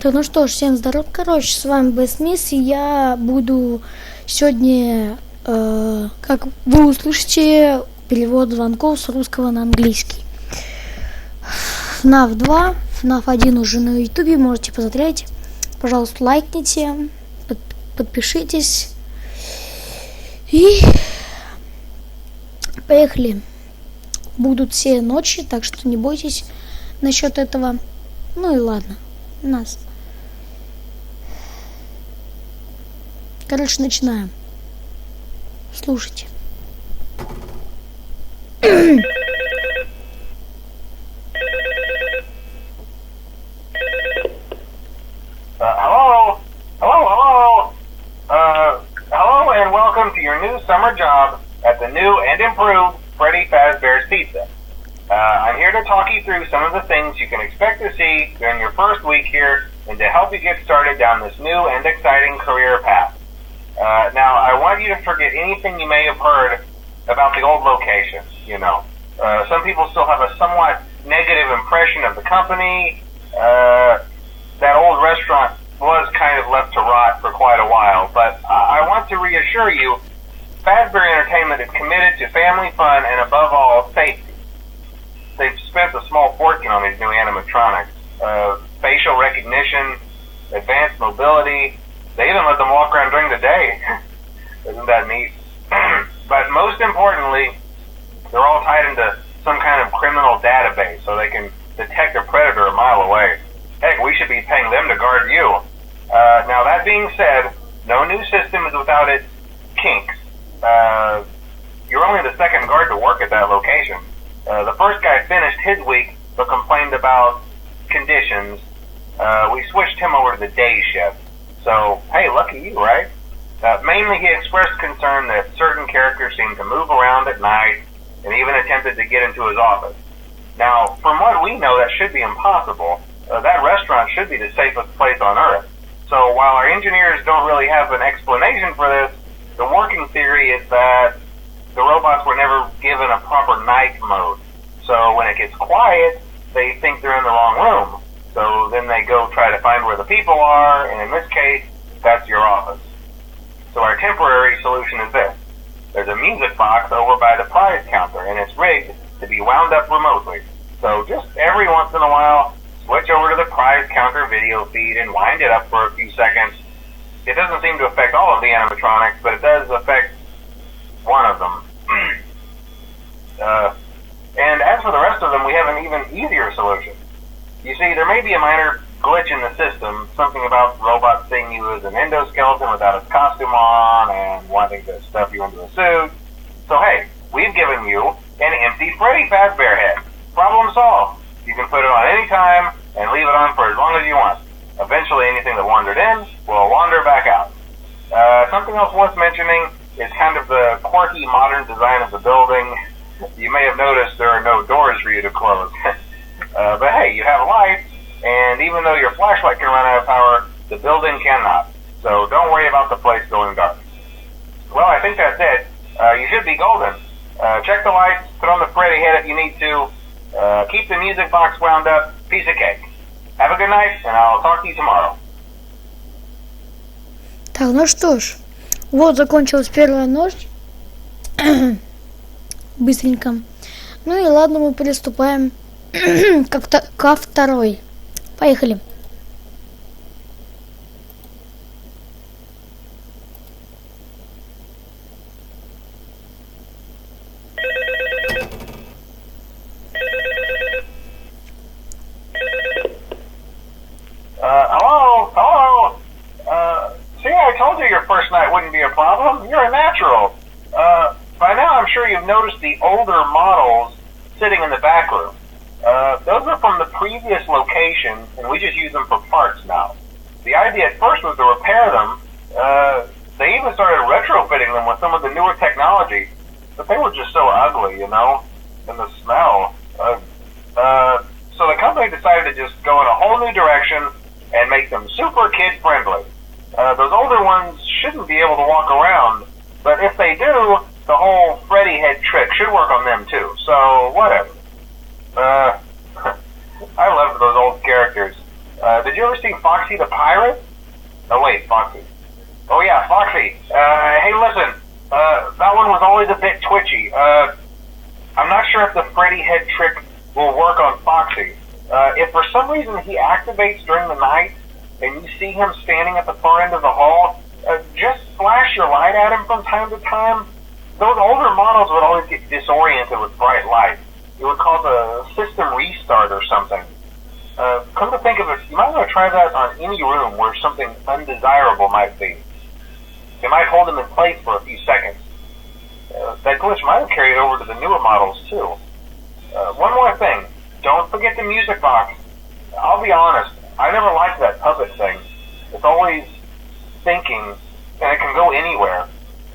Так, ну что ж, всем здоров, короче, с вами Бэсмис, и я буду сегодня, как вы услышите, перевод звонков с русского на английский. FNAF 2, FNAF 1 уже на ютубе, можете посмотреть. Пожалуйста, лайкните, подпишитесь. И поехали. Будут все ночи, так что не бойтесь насчет этого. Ну и ладно, нас. Короче, начинаем. Слушайте. Hello and welcome to your new summer job at the new and improved Freddy Fazbear's Pizza. I'm here to talk you through some of the things you can expect to see during your first week here and to help you get started down this new and exciting career path. Now, I want you to forget anything you may have heard about the old location, you know. Some people still have a somewhat negative impression of the company. That old restaurant was kind of left to rot for quite a while, but I want to reassure you, Fazbear Entertainment is committed to family fun and above all, safety. They've spent a small fortune on these new animatronics. Facial recognition, advanced mobility. They even let them walk around during the day. Isn't that neat? But most importantly, they're all tied into some kind of criminal database so they can detect a predator a mile away. Heck, we should be paying them to guard you. Now, that being said, no new system is without its kinks. You're only the second guard to work at that location. The first guy finished his week but complained about conditions. We switched him over to the day shift. So, hey, lucky you, right? Mainly he expressed concern that certain characters seemed to move around at night and even attempted to get into his office. Now, from what we know, that should be impossible. That restaurant should be the safest place on Earth. So while our engineers don't really have an explanation for this, the working theory is that the robots were never given a proper night mode. So when it gets quiet, they think they're in the wrong room. So then they go try to find where the people are, and in this case, that's your office. So our temporary solution is this. There's a music box over by the prize counter, and it's rigged to be wound up remotely. So just every once in a while, switch over to the prize counter video feed and wind it up for a few seconds. It doesn't seem to affect all of the animatronics, but it does affect one of them. And as for the rest of them, we have an even easier solution. You see, there may be a minor glitch in the system, something about robots seeing you as an endoskeleton without its costume on and wanting to stuff you into a suit. So hey, we've given you an empty Freddy Fazbear head. Problem solved. You can put it on any time and leave it on for as long as you want. Eventually anything that wandered in will wander back out. Something else worth mentioning is kind of the quirky modern design of the building. You may have noticed there are no doors for you to close. But hey, you have lights, and even though your flashlight can run out of power, the building cannot. So don't worry about the place going dark. Well, I think that's it. You should be golden. Check the lights, put on the Freddy head if you need to. Keep the music box wound up. Piece of cake. Have a good night, and I'll talk to you tomorrow. Так, ну что ж, вот закончилась первая ночь. Быстренько. Ну и ладно, мы приступаем ко второй. Поехали. Hello? See, I told you your first night wouldn't be a problem. You're a natural. By now I'm sure you've noticed the older models sitting in the back room. Those are from the previous location, and we just use them for parts now. The idea at first was to repair them. They even started retrofitting them with some of the newer technology, but they were just so ugly, you know, and the smell. So the company decided to just go in a whole new direction and make them super kid-friendly. Those older ones shouldn't be able to walk around, but if they do, the whole Freddy head trick should work on them too, so whatever. I loved those old characters. Did you ever see Foxy the Pirate? Oh wait, Foxy. Oh yeah, Foxy. Hey listen, that one was always a bit twitchy. I'm not sure if the Freddy head trick will work on Foxy. If for some reason he activates during the night and you see him standing at the far end of the hall, just flash your light at him from time to time. Those older models would always get disoriented with bright light. It would cause a system restart or something. Come to think of it, you might want to try that on any room where something undesirable might be. It might hold him in place for a few seconds. That glitch might have carried over to the newer models too. One more thing, don't forget the music box. I'll be honest, I never liked that puppet thing. It's always thinking, and it can go anywhere.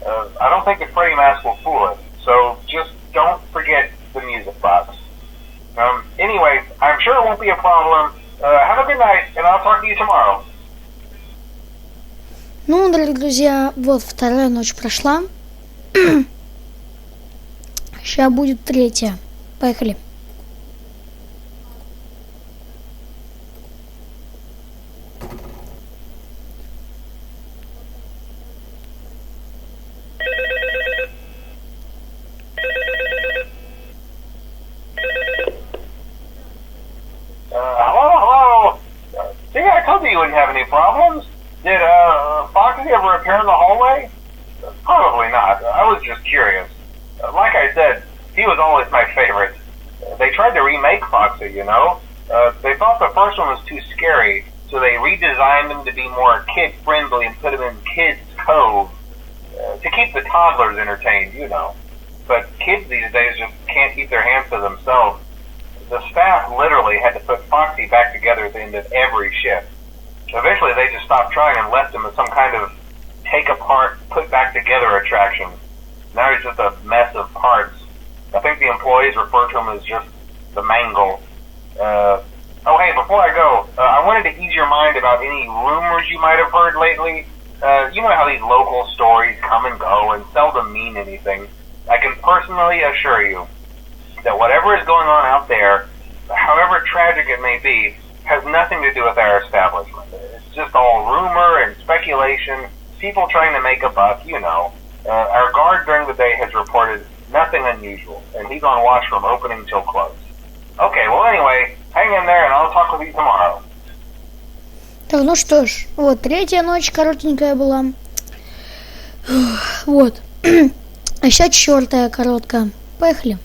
I don't think the Freddy mask will fool it, so just don't forget the music box. Anyway, I'm sure it won't be a problem. Have a good night, and I'll talk to you tomorrow. Ну, дорогие друзья, вот вторая ночь прошла. Сейчас будет третья. Поехали. Hello? See, I told you wouldn't have any problems. Did Foxy ever appear in the hallway? Probably not. I was just curious. Like I said, he was always my favorite. They tried to remake Foxy, you know. They thought the first one was too scary, so they redesigned him to be more kid-friendly and put him in Kids Cove to keep the toddlers entertained, you know. But kids these days just can't keep their hands to themselves. The staff literally had to put Foxy back together at the end of every shift. Eventually they just stopped trying and left him as some kind of take apart, put back together attraction. Now he's just a mess of parts. I think the employees refer to him as just the mangle. Oh hey, before I go, I wanted to ease your mind about any rumors you might have heard lately. You know how these local stories come and go and seldom mean anything. I can personally assure you that whatever is going on out there, however tragic it may be, has nothing to do with our establishment. It's just all rumor and speculation, people trying to make a buck, you know. Our guard during the day has reported nothing unusual, and he's on watch from opening till close. Okay, well anyway, hang in there and I'll talk with you tomorrow. Так, ну что ж, вот третья ночь коротенькая была. Вот. А сейчас четвертая короткая. Поехали.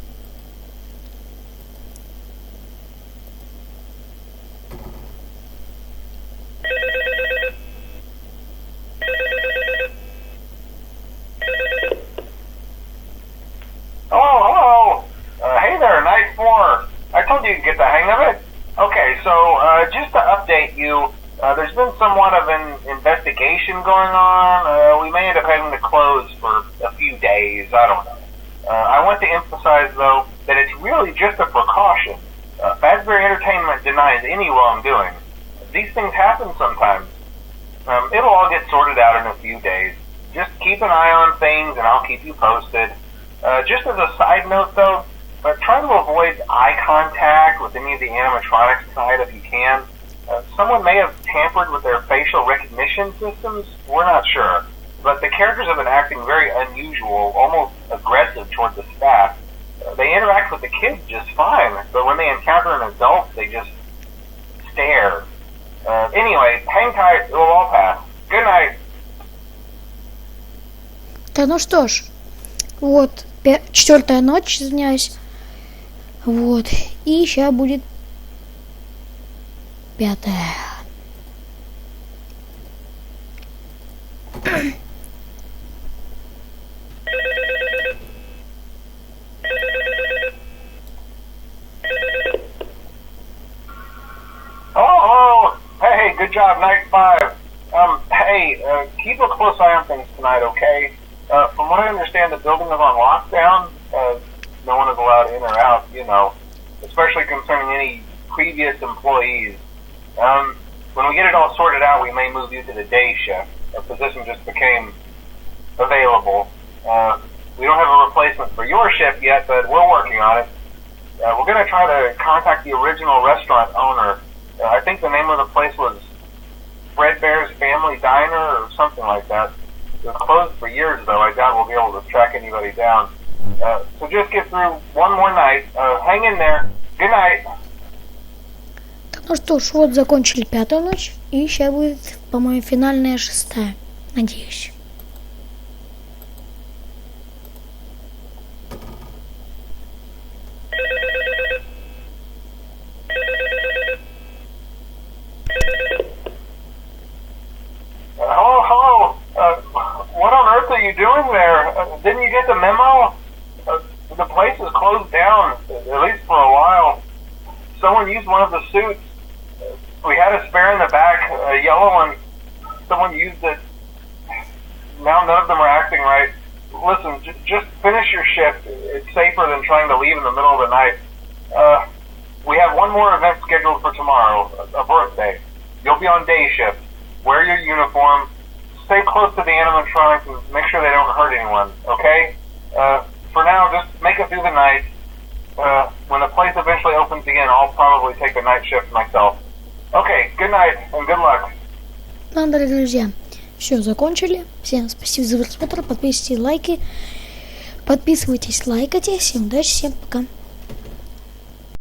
Hello. Hey there, night 4. I told you to get the hang of it. Okay, so just to update you, there's been somewhat of an investigation going on. We may end up having to close for a few days. I don't know. I want to emphasize, though, that it's really just a precaution. Fazbear Entertainment denies any wrongdoing. These things happen sometimes. It'll all get sorted out in a few days. Just keep an eye on things, and I'll keep you posted. Just as a side note, though, try to avoid eye contact with any of the animatronics inside if you can. Someone may have tampered with their facial recognition systems. We're not sure. But the characters have been acting very unusual, almost aggressive towards the staff. They interact with the kids just fine, but when they encounter an adult, they just stare. Anyway, hang tight, it'll all pass. Good night. Да, ну что ж, вот, четвертая ночь, извиняюсь. Вот, и сейчас будет пятая. Oh, hey, good job, night 5. Hey, keep a close eye on things tonight, okay? From what I understand, the building is on lockdown. No one is allowed in or out, you know, especially concerning any previous employees. When we get it all sorted out, we may move you to the day shift. A position just became available. We don't have a replacement for your shift yet, but we're working on it. We're going to try to contact the original restaurant owner. I think the name of the place was Fredbear's Family Diner or something like that. It was closed for years, though. I doubt we'll be able to track anybody down. So just get through one more night. Hang in there. Good night. Так, ну что ж, вот закончили 5-ю ночь, и сейчас будет, по-моему, финальная 6-я, надеюсь. Hello. What on earth are you doing there? Didn't you get the memo? The place is closed down, at least for a while. Someone used one of the suits. We had a spare in the back, a yellow one. Someone used it. Now none of them are acting right. Listen, just finish your shift. It's safer than trying to leave in the middle of the night. We have one more event scheduled for tomorrow, a birthday. You'll be on day shift. Wear your uniform. Stay close to the animatronics and make sure they don't hurt anyone, okay? For now, just make it through the night. When the place eventually opens again, I'll probably take a night shift myself. Okay, good night and good luck. Ну, дорогие друзья, все, закончили. Всем спасибо за просмотр, подписывайтесь, лайки. Подписывайтесь, лайкайте. Всем удачи, всем пока.